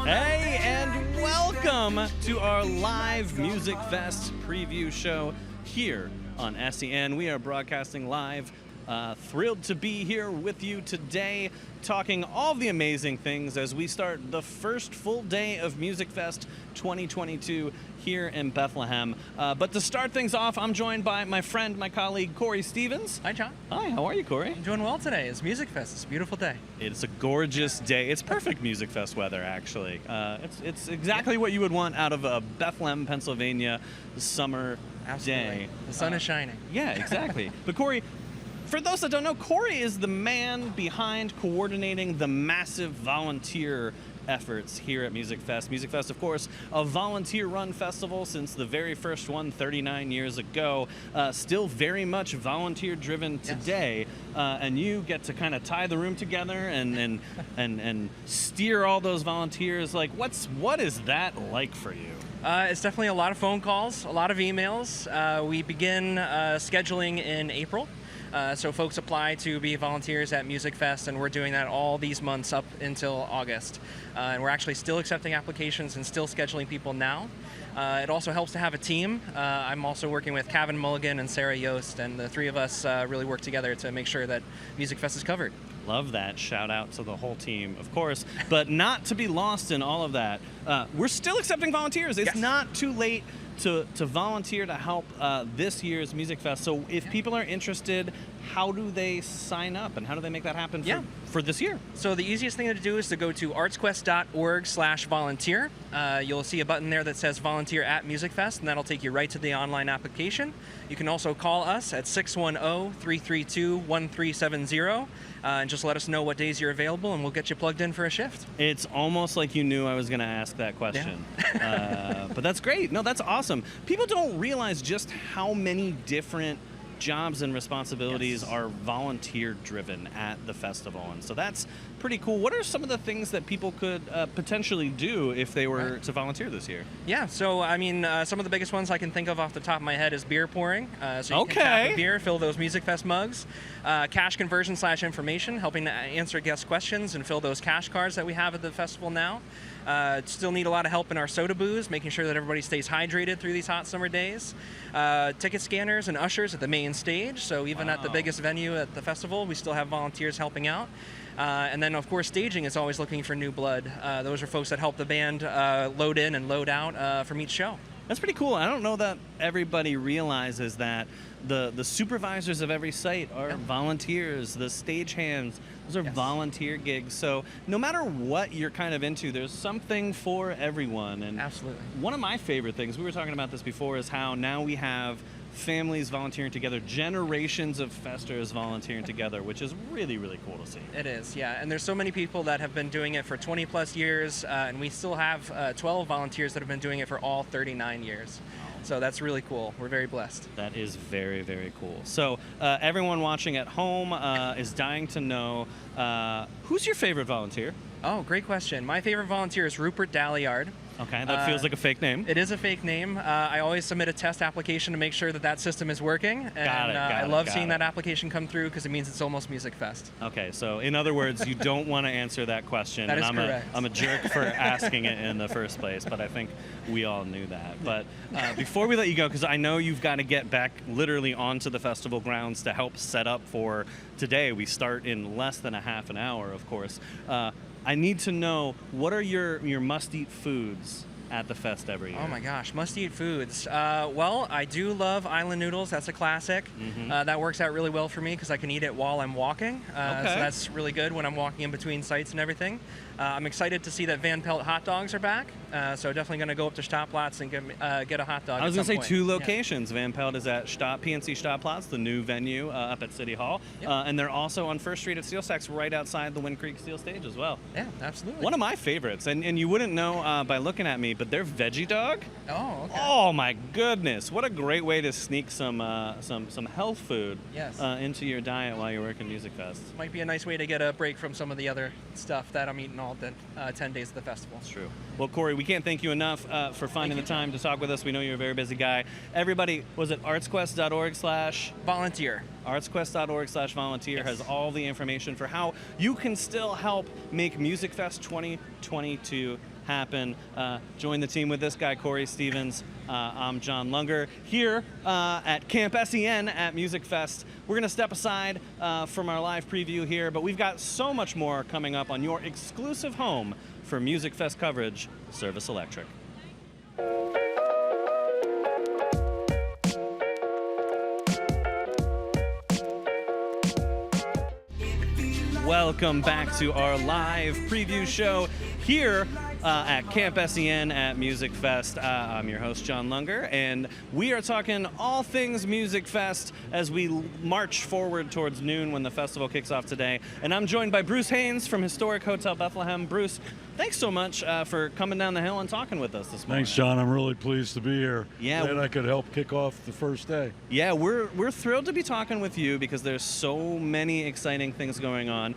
Hey, and welcome to our live Music Fest preview show here on SEN. We are broadcasting live. Thrilled to be here with you today, talking all the amazing things as we start the first full day of Music Fest 2022 here in Bethlehem. But to start things off, I'm joined by my friend, my colleague, Corey Stevens. Hi, John. Hi, how are you, Corey? I'm doing well today. It's Music Fest. It's a beautiful day. It's a gorgeous day. It's perfect Music Fest weather, actually. It's exactly what you would want out of a Bethlehem, Pennsylvania summer day. The sun is shining. Yeah, exactly. But Corey, for those that don't know, Corey is the man behind coordinating the massive volunteer efforts here at Music Fest. Music Fest, of course, a volunteer-run festival since the very first one 39 years ago. Still very much volunteer-driven today, and you get to kind of tie the room together and steer all those volunteers. Like, what is that like for you? It's definitely a lot of phone calls, a lot of emails. We begin scheduling in April. So folks apply to be volunteers at Music Fest, and we're doing that all these months up until August. And we're actually still accepting applications and still scheduling people now. It also helps to have a team. I'm also working with Kevin Mulligan and Sarah Yost, and the three of us really work together to make sure that Music Fest is covered. Love that. Shout out to the whole team, of course. But not to be lost in all of that, we're still accepting volunteers. It's not too late to volunteer to help this year's Music Fest. So if people are interested, how do they sign up and how do they make that happen for this year? So the easiest thing to do is to go to artsquest.org/volunteer. You'll see a button there that says volunteer at Music Fest, and that'll take you right to the online application. You can also call us at 610-332-1370 and just let us know what days you're available, and we'll get you plugged in for a shift. It's almost like you knew I was going to ask that question. Yeah. But that's great. No, that's awesome. People don't realize just how many different jobs and responsibilities are volunteer driven at the festival, and so that's pretty cool. What are some of the things that people could potentially do if they were to volunteer this year? Yeah, so I mean, some of the biggest ones I can think of off the top of my head is beer pouring. So you can tap a beer, fill those Music Fest mugs. Cash conversion / information, helping to answer guest questions and fill those cash cards that we have at the festival now. Still need a lot of help in our soda booths, making sure that everybody stays hydrated through these hot summer days. Ticket scanners and ushers at the main stage, so even at the biggest venue at the festival, we still have volunteers helping out. And then, of course, staging is always looking for new blood. Those are folks that help the band load in and load out from each show. That's pretty cool. I don't know that everybody realizes that the supervisors of every site are volunteers. The stagehands, those are volunteer gigs. So no matter what you're kind of into, there's something for everyone. And absolutely. One of my favorite things, we were talking about this before, is how now we have families volunteering together, generations of festers volunteering together, which is really, really cool to see. It is, yeah. And there's so many people that have been doing it for 20 plus years, and we still have 12 volunteers that have been doing it for all 39 years. So that's really cool. We're very blessed. That is very, very cool. So everyone watching at home is dying to know, who's your favorite volunteer? Oh, great question. My favorite volunteer is Rupert Dalliard. Okay, that feels like a fake name. It is a fake name. I always submit a test application to make sure that system is working. And I love seeing that application come through because it means it's almost Music Fest. Okay, so in other words, you don't want to answer that question. That is correct. I'm a jerk for asking it in the first place, but I think we all knew that. But before we let you go, because I know you've got to get back literally onto the festival grounds to help set up for today. We start in less than a half an hour, of course. I need to know, what are your must-eat foods at the fest every year? Oh my gosh, must-eat foods. Well, I do love island noodles. That's a classic. That works out really well for me because I can eat it while I'm walking. So that's really good when I'm walking in between sites and everything. I'm excited to see that Pelt Hot Dogs are back. So definitely going to go up to Stadtplatz and get a hot dog. I was going to say two locations. Yeah. Pelt is at PNC Stadtplatz, the new venue up at City Hall. Yep. And they're also on First Street at Steel Stacks right outside the Wind Creek Steel Stage as well. Yeah, absolutely. One of my favorites, and you wouldn't know by looking at me, but their veggie dog. Oh, okay. Oh my goodness! What a great way to sneak some health food into your diet while you're working Music Fest. Might be a nice way to get a break from some of the other stuff that I'm eating all the 10 days of the festival. It's true. Well, Corey, we can't thank you enough for finding the time to talk with us. We know you're a very busy guy. Everybody, was it artsquest.org/volunteer? artsquest.org/volunteer has all the information for how you can still help make Music Fest 2022 happen. Join the team with this guy, Corey Stevens. I'm John Lunger here at Camp SEN at Musikfest. We're going to step aside from our live preview here, but we've got so much more coming up on your exclusive home for Musikfest coverage, Service Electric. Welcome back to our live preview show here at Camp SEN at Musikfest. I'm your host, John Lunger, and we are talking all things Musikfest as we march forward towards noon when the festival kicks off today. And I'm joined by Bruce Haynes from historic Hotel Bethlehem. Bruce, thanks so much for coming down the hill and talking with us this morning. Thanks, John. I'm really pleased to be here. Yeah, glad I could help kick off the first day. Yeah, we're thrilled to be talking with you because there's so many exciting things going on.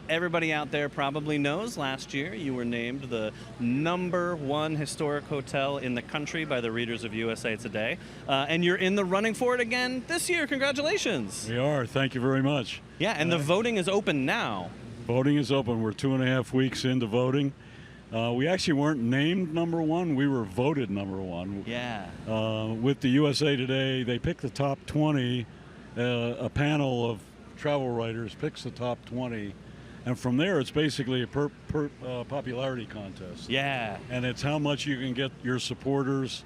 Everybody out there probably knows last year you were named the #1 historic hotel in the country by the readers of USA Today. And you're in the running for it again this year. Congratulations. We are. Thank you very much. Yeah, and the voting is open now. Voting is open. We're 2.5 weeks into voting. We actually weren't named #1. We were voted #1. Yeah. With the USA Today, they pick the top 20. A panel of travel writers picks the top 20. And from there, it's basically a popularity contest. Yeah. And it's how much you can get your supporters,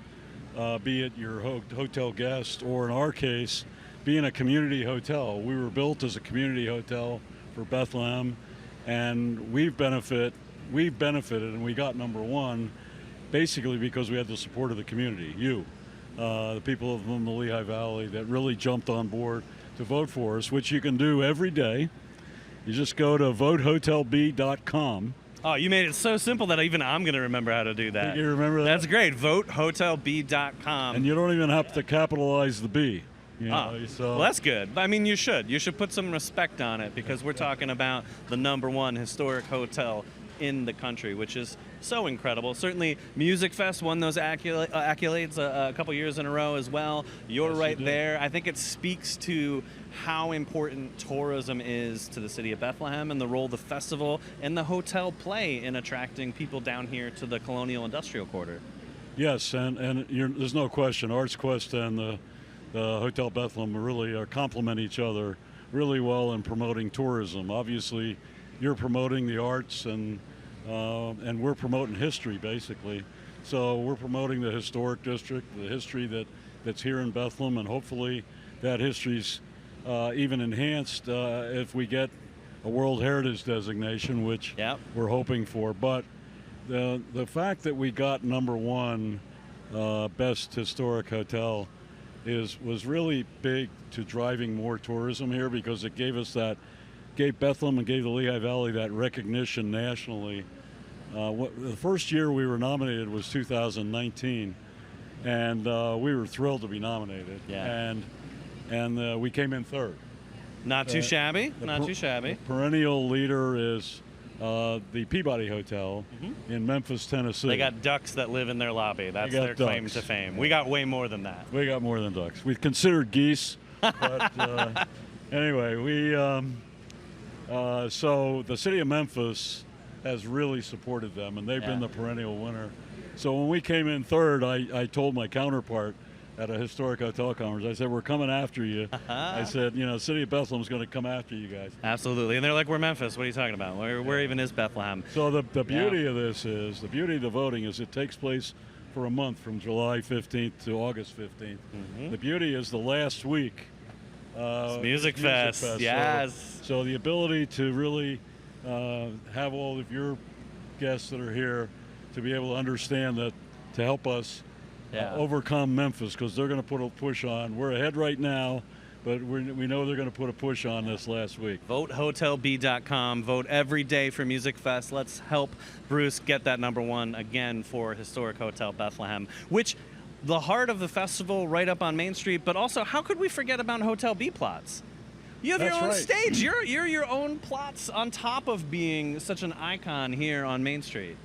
be it your hotel guest, or in our case, being a community hotel. We were built as a community hotel for Bethlehem, and we've benefited, and we got #1 basically because we had the support of the community, the people of the Lehigh Valley that really jumped on board to vote for us, which you can do every day. You just go to votehotelb.com. Oh, you made it so simple that even I'm going to remember how to do that. You remember that? That's great. Votehotelb.com. And you don't even have to capitalize the B. Well, that's good. I mean, you should. You should put some respect on it because we're talking about the #1 historic hotel in the country, which is so incredible. Certainly, Musikfest won those accolades a couple years in a row as well. You're right there. I think it speaks to how important tourism is to the city of Bethlehem and the role the festival and the hotel play in attracting people down here to the Colonial Industrial Quarter. Yes, and there's no question. ArtsQuest and the Hotel Bethlehem really complement each other really well in promoting tourism. Obviously, you're promoting the arts, and we're promoting history, basically. So we're promoting the historic district, the history that's here in Bethlehem, and hopefully that history's even enhanced if we get a World Heritage designation, which we're hoping for. But the fact that we got #1 best historic hotel was really big to driving more tourism here, because it gave Bethlehem and gave the Lehigh Valley that recognition nationally. The first year we were nominated was 2019, and we were thrilled to be nominated. Yeah. And we came in third. Not too shabby. Not too shabby. The perennial leader is the Peabody Hotel in Memphis, Tennessee. They got ducks that live in their lobby. That's their claim to fame. We got way more than that. We got more than ducks. We considered geese, but anyway, so the city of Memphis has really supported them, and they've been the perennial winner. So when we came in third, I told my counterpart at a historic hotel conference, I said, we're coming after you. I said, the city of Bethlehem's going to come after you guys. Absolutely. And they're like, we're Memphis. What are you talking about? Where even is Bethlehem? So the beauty of this is, the beauty of the voting is it takes place for a month from July 15th to August 15th. The beauty is the last week. Musikfest, yes. So the ability to really have all of your guests that are here to be able to understand that, to help us overcome Memphis, because they're going to put a push on. We're ahead right now, but we know they're going to put a push on this last week. VoteHotelB.com. Vote every day for Musikfest. Let's help Bruce get that #1 again for Historic Hotel Bethlehem, which the heart of the festival right up on Main Street, but also how could we forget about Hotel B plots? You have your own stage. You're your own plots on top of being such an icon here on Main Street.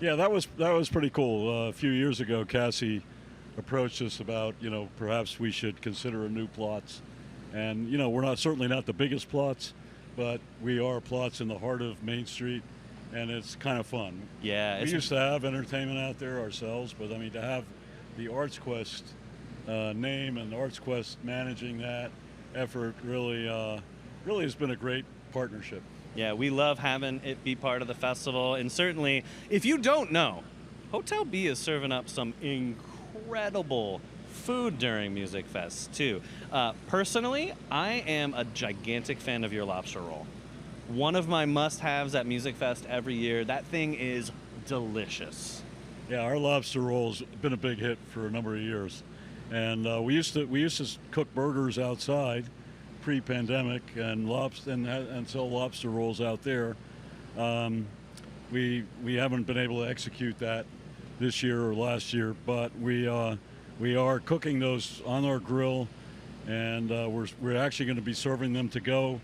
Yeah, that was pretty cool. A few years ago, Cassie approached us about, perhaps we should consider a new plots. And, we're certainly not the biggest plots, but we are plots in the heart of Main Street. and it's kind of fun. Yeah. We used to have entertainment out there ourselves, but I mean, to have the ArtsQuest name and ArtsQuest managing that effort really has been a great partnership. Yeah, we love having it be part of the festival. And certainly, if you don't know, Hotel B is serving up some incredible food during Music Fest, too. Personally, I am a gigantic fan of your lobster roll. One of my must-haves at Music Fest every year. That thing is delicious. Yeah, our lobster roll's been a big hit for a number of years. And we used to cook burgers outside pre-pandemic and sell lobster rolls out there. We haven't been able to execute that this year or last year, but we are cooking those on our grill, and we're actually going to be serving them to go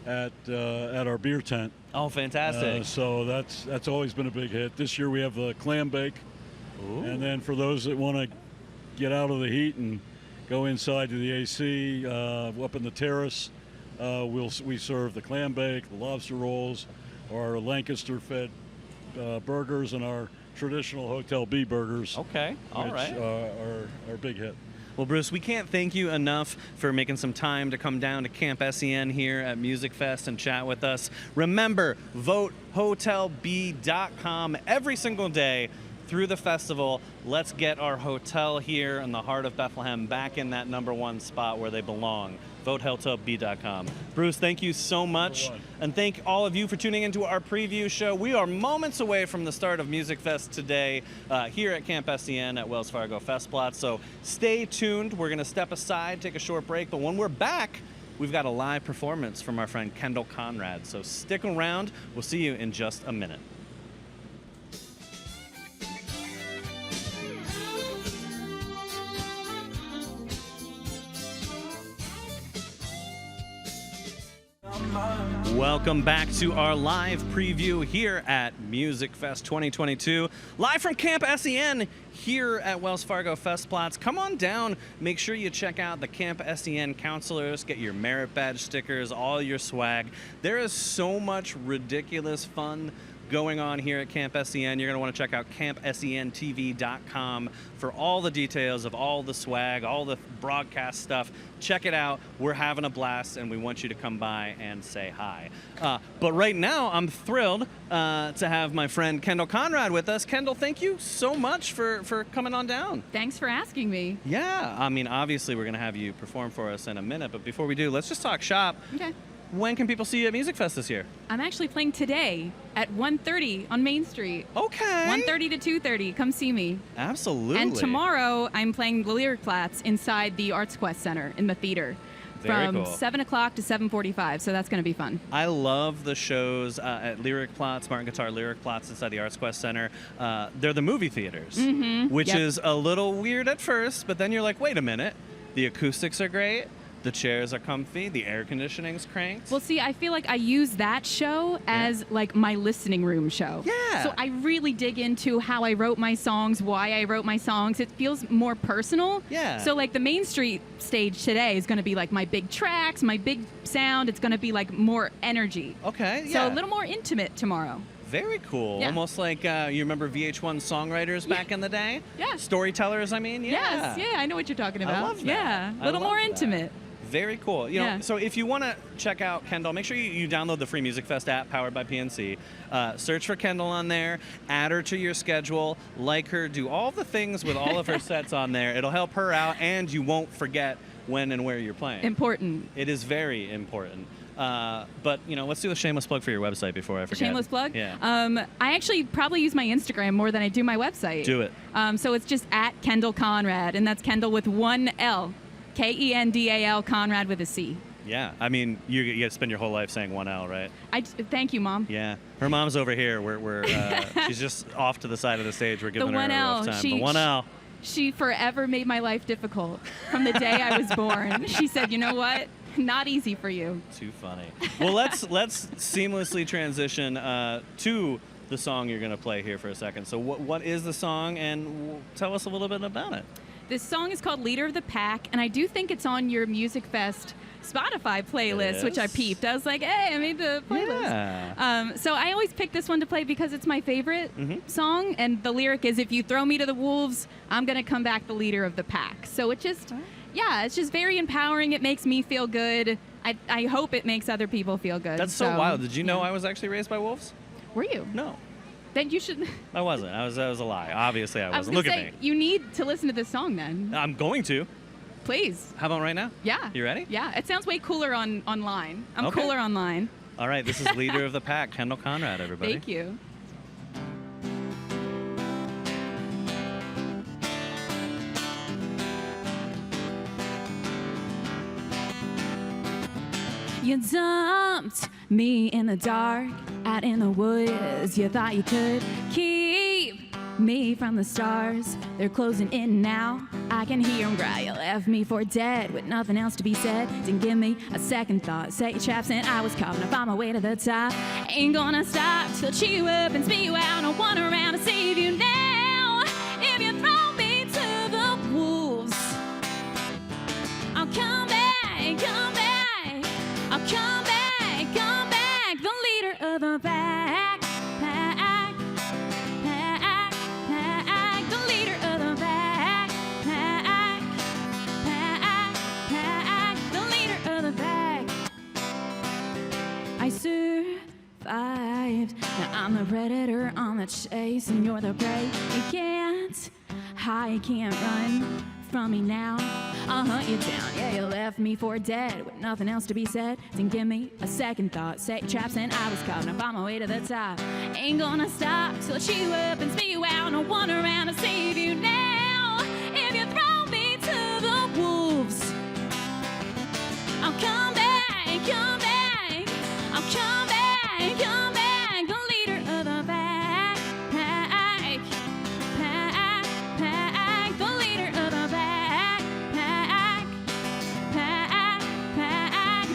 at our beer tent. Oh, fantastic! So that's always been a big hit. This year we have the clam bake, Ooh. and then for those that want to get out of the heat and go inside to the AC up in the terrace, we serve the clam bake, the lobster rolls, our Lancaster-fed burgers, and our traditional Hotel B burgers. Okay, all right. Are a big hit. Well, Bruce, we can't thank you enough for making some time to come down to Camp SEN here at Music Fest and chat with us. Remember, vote hotelb.com every single day through the festival. Let's get our hotel here in the heart of Bethlehem back in that #1 spot where they belong. Vote hotelb.com. Bruce, thank you so much. And thank all of you for tuning into our preview show. We are moments away from the start of Music Fest today here at Camp SEN at Wells Fargo Festplatz. So stay tuned. We're going to step aside, take a short break. But when we're back, we've got a live performance from our friend Kendall Conrad. So stick around. We'll see you in just a minute. Welcome back to our live preview here at Music Fest 2022. Live from Camp SEN here at Wells Fargo Festplatz. Come on down. Make sure you check out the Camp SEN counselors. Get your merit badge stickers, all your swag. There is so much ridiculous fun going on here at Camp SEN. You're going to want to check out campsentv.com for all the details of all the swag, all the broadcast stuff. Check it out. We're having a blast, and we want you to come by and say hi. But right now, I'm thrilled to have my friend Kendall Conrad with us. Kendall, thank you so much for coming on down. Thanks for asking me. Yeah, I mean, obviously, we're going to have you perform for us in a minute, but before we do, let's just talk shop. Okay. When can people see you at Music Fest this year? I'm actually playing today at 1:30 on Main Street. Okay. 1:30 to 2:30. Come see me. Absolutely. And tomorrow, I'm playing the Lyric Platz inside the ArtsQuest Center in the theater. Very from cool. 7 o'clock to 7:45, so that's going to be fun. I love the shows at Lyric Platz, Martin Guitar Lyric Platz inside the ArtsQuest Center. They're the movie theaters, which Yep. is a little weird at first, but then you're like, wait a minute, the acoustics are great, the chairs are comfy, the air conditioning's cranked. Well, see, I feel like I use that show as like my listening room show. Yeah. So I really dig into how I wrote my songs, why I wrote my songs. It feels more personal. Yeah. So like the Main Street stage today is going to be like my big tracks, my big sound. It's going to be like more energy. Okay, So yeah. a little more intimate tomorrow. Very cool. Yeah. Almost like, you remember VH1 songwriters back in the day? Yeah. Storytellers, I mean? Yeah. Yes. Yeah, I know what you're talking about. love that. Yeah. I A little love more that. intimate. Very cool. You know, Yeah. so if you want to check out Kendall, make sure you download the free Music Fest app powered by PNC. Search for Kendall on there, add her to your schedule, like her, do all the things with all of her sets on there. It'll help her out, and you won't forget when and where you're playing. Important. It is very important. But, you know, let's do a shameless plug for your website before I forget. Shameless plug? Yeah. I actually probably use my Instagram more than I do my website. Do it. So it's just at Kendall Conrad, and that's Kendall with one L. Kendal Conrad with a C. Yeah. I mean, you got to spend your whole life saying 1L, right? Thank you, Mom. Yeah. Her mom's over here. She's just off to the side of the stage. We're giving her a 1L, rough time. The 1L. She forever made my life difficult from the day I was born. She said, you know what? Not easy for you. Too funny. Well, let's seamlessly transition to the song you're going to play here for a second. So what is the song, and tell us a little bit about it. This song is called Leader of the Pack, and I do think it's on your Musikfest Spotify playlist, which I peeped. I was like, hey, I made the playlist. Yeah. So I always pick this one to play because it's my favorite song, and the lyric is, if you throw me to the wolves, I'm going to come back the leader of the pack. So it just, it's just very empowering. It makes me feel good. I hope it makes other people feel good. That's so wild. Did you know I was actually raised by wolves? Were you? No. Then you should. I wasn't. That was a lie. Obviously, I wasn't. Look at me. You need to listen to this song then. I'm going to. Please. How about right now? Yeah. You ready? Yeah. It sounds way cooler online. I'm Okay. cooler online. All right. This is Leader of the Pack, Kendall Conrad, everybody. Thank you. You dumped me in the dark, out in the woods. You thought you could keep me from the stars. They're closing in now. I can hear them cry. You left me for dead with nothing else to be said. Didn't give me a second thought. Set your traps and I was coming to find my way to the top. Ain't gonna stop till chew you up and spit you out. No one around to save you now. If you throw me to the wolves, I'll come back, come back. I'll come back, the leader of the pack, the leader of the pack, the leader of the pack. I survived, now I'm the predator on the chase, and you're the prey. You can't hide, can't run from me now. I'll hunt you down. Yeah, you left me for dead with nothing else to be said. Didn't give me a second thought. Set your traps and I was caught. Now find my way to the top. Ain't gonna stop till I chew you up and spit you out. No one around to save you now. If you throw me to the wolves, I'll come back, come back. I'll come back, come back. The leader of the pack, the leader of the pack.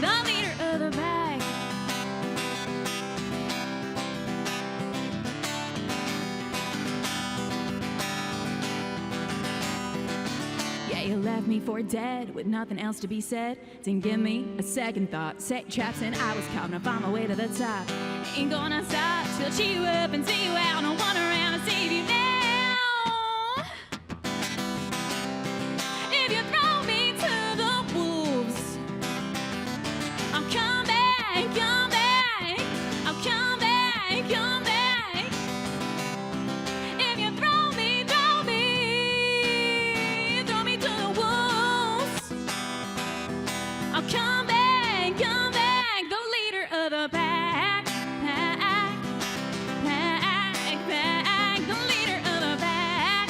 The leader of the pack. Yeah, you left me for dead with nothing else to be said. Didn't give me a second thought. Set your traps and I was caught. Now find my way to the top. Ain't gonna stop till chew you up and see you out. No one around to save you now. If you throw me to the wolves, I'll come back, come back. I'll come back, come back. If you throw me to the wolves, I'll come back, the leader of the pack, the leader of the pack,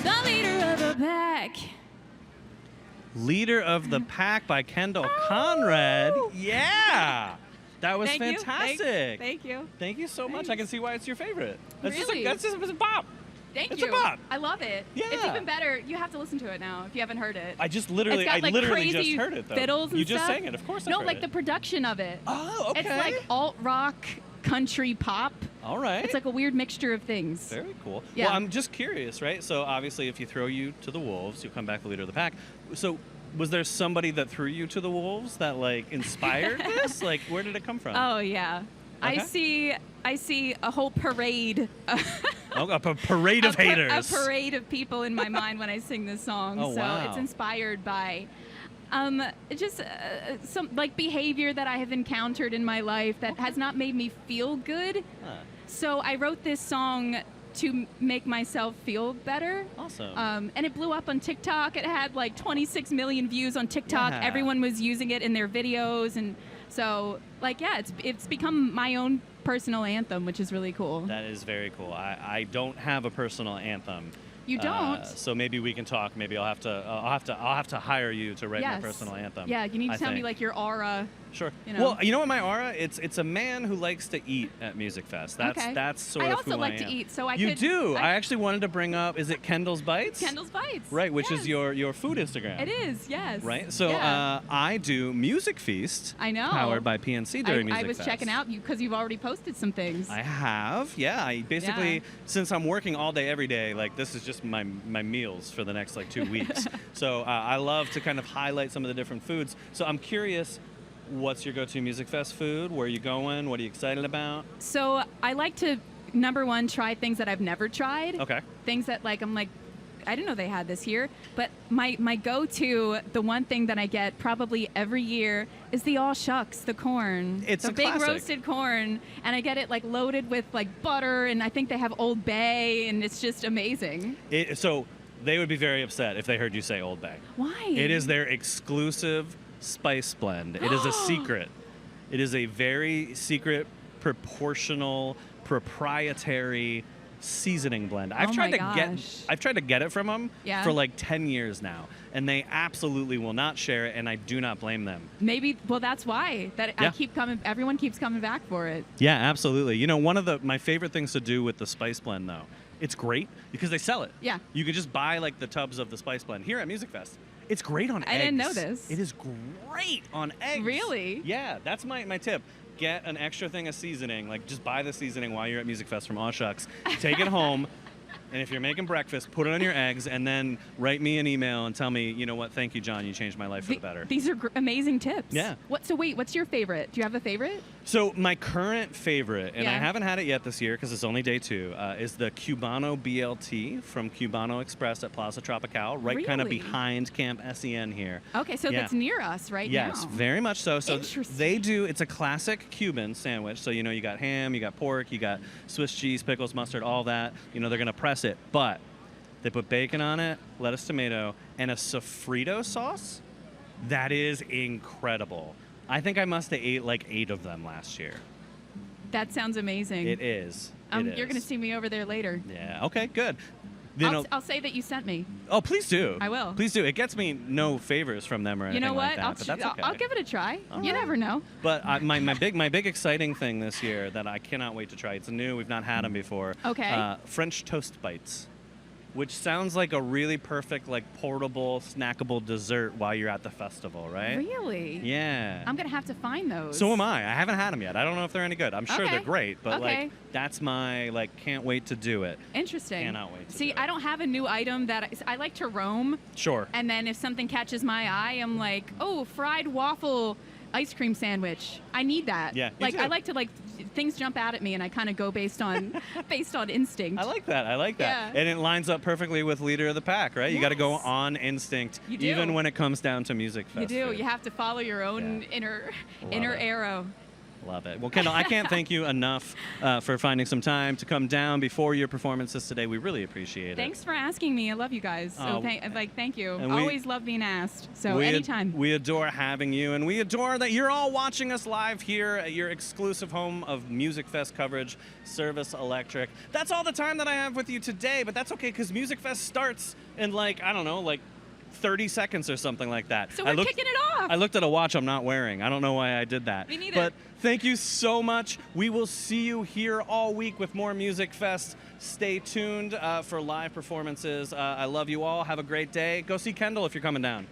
the leader of the pack. Leader of the Pack by Kendall Conrad. Yeah. That was Thank you. fantastic. Thank you. Thank you so much. Thanks. I can see why it's your favorite. Really? That's just a bop. Thank It's you. a bop. I love it. It's Yeah. even better. You have to listen to it now if you haven't heard it. I just It's literally, got, like, just crazy heard it though. fiddles and you just stuff. sang it, of course. No, I've like heard the it. production of it. Oh, okay. It's like alt rock, country pop. All right. It's like a weird mixture of things. Very cool. Yeah. Well, I'm just curious, right? So obviously, if you throw you to the wolves, you'll come back the leader of the pack. So was there somebody that threw you to the wolves that like inspired this? Like, where did it come from? Oh yeah. Okay. I see a whole parade. Oh, a parade of haters. A parade of people in my mind when I sing this song. Oh, so wow. it's inspired by just some like behavior that I have encountered in my life that has not made me feel good. Huh. So I wrote this song to make myself feel better. Awesome. And it blew up on TikTok. It had like 26 million views on TikTok. Yeah. Everyone was using it in their videos, and so like it's become my own personal anthem, which is really cool. That is very cool. I don't have a personal anthem. You don't? So maybe we can talk. Maybe I'll have to hire you to write my Yes. personal anthem. Yeah, you need to I tell me think. like your aura Sure. You know? Well, you know what my aura? It's a man who likes to eat at Musikfest. That's sort of who I am. I also like to eat, so I You could... do. I actually wanted to bring up, is it Kendall's Bites? Kendall's Bites. Right, which yes. is your food Instagram. It is, yes. Right? So yeah. I do Music Feast. I know. Powered by PNC during Musikfest. I was checking out because you've already posted some things. I have, yeah. I basically, since I'm working all day, every day, like this is just my meals for the next like 2 weeks. So I love to kind of highlight some of the different foods. So I'm curious, what's your go-to Musikfest food? Where are you going? What are you excited about? So I like to, number one, try things that I've never tried. Okay. Things that I'm like, I didn't know they had this here. But my go-to, the one thing that I get probably every year is the all shucks, the corn. It's the a big classic. roasted corn, and I get it like loaded with like butter, and I think they have Old Bay, and it's just amazing. So they would be very upset if they heard you say Old Bay. Why? It is their exclusive spice blend. It is a secret. It is a very secret, proportional, proprietary seasoning blend. I've tried to get it from them for like 10 years now, and they absolutely will not share it, and I do not blame them. Maybe, well, that's why I keep coming. Everyone keeps coming back for it. Yeah, absolutely. You know, one of my favorite things to do with the spice blend, though, it's great because they sell it. Yeah. You could just buy like the tubs of the spice blend here at Musikfest. It's great on eggs. I didn't know this. It is great on eggs. Really? Yeah, that's my tip. Get an extra thing of seasoning. Like, just buy the seasoning while you're at Musikfest from Aw Shucks. Take it home, and if you're making breakfast, put it on your eggs, and then write me an email and tell me, you know what, thank you, John, you changed my life for the better. These are amazing tips. Yeah. So wait, what's your favorite? Do you have a favorite? So my current favorite, and I Yeah. haven't had it yet this year because it's only day 2, is the Cubano Blt from Cubano Express at Plaza Tropical, right kind of Really? behind Camp SEN here. Okay, so Yeah. that's near us right now. Yes, very much so. So Interesting. they do, it's a classic Cuban sandwich. So, you know, you got ham, you got pork, you got Swiss cheese, pickles, mustard, all that. You know, they're going to press it. But they put bacon on it, lettuce, tomato, and a sofrito sauce. That is incredible. I think I must have ate like 8 of them last year. That sounds amazing. It is. You're going to see me over there later. Yeah, okay, good. I'll say that you sent me. Oh, please do. I will. Please do. It gets me no favors from them or anything You know what? like that, but that's okay. I'll give it a try. All You right. never know. But my big exciting thing this year that I cannot wait to try. It's new. We've not had them before. Okay. French toast bites, which sounds like a really perfect, like portable, snackable dessert while you're at the festival, right? Really? Yeah. I'm going to have to find those. So am I. I haven't had them yet. I don't know if they're any good. I'm sure Okay. they're great, but Okay. like that's my like can't wait to do it. Interesting. Cannot wait to See, do it. I don't have a new item that I like to roam. Sure. And then if something catches my eye, I'm like, oh, fried waffle ice cream sandwich. I need that. Yeah, Like too. I like to things jump out at me and I kind of go based on instinct. I like that. Yeah. And it lines up perfectly with leader of the pack, right? You got to go Yes. on instinct, You do. even when it comes down to Musikfest. You do. food. You have to follow your own Yeah. inner it. arrow. Love it. Well, Kendall, I can't thank you enough for finding some time to come down before your performances today. We really appreciate it. Thanks for asking me. I love you guys. So Oh, thank you. and we- Always love being asked. So We ad- anytime. We adore having you, and we adore that you're all watching us live here at your exclusive home of Musikfest coverage, Service Electric. That's all the time that I have with you today, but that's okay because Musikfest starts in like 30 seconds or something like that. So we're kicking it off. I looked at a watch I'm not wearing. I don't know why I did that. Me neither. But thank you so much. We will see you here all week with more Musikfest. Stay tuned for live performances. I love you all. Have a great day. Go see Kendall if you're coming down.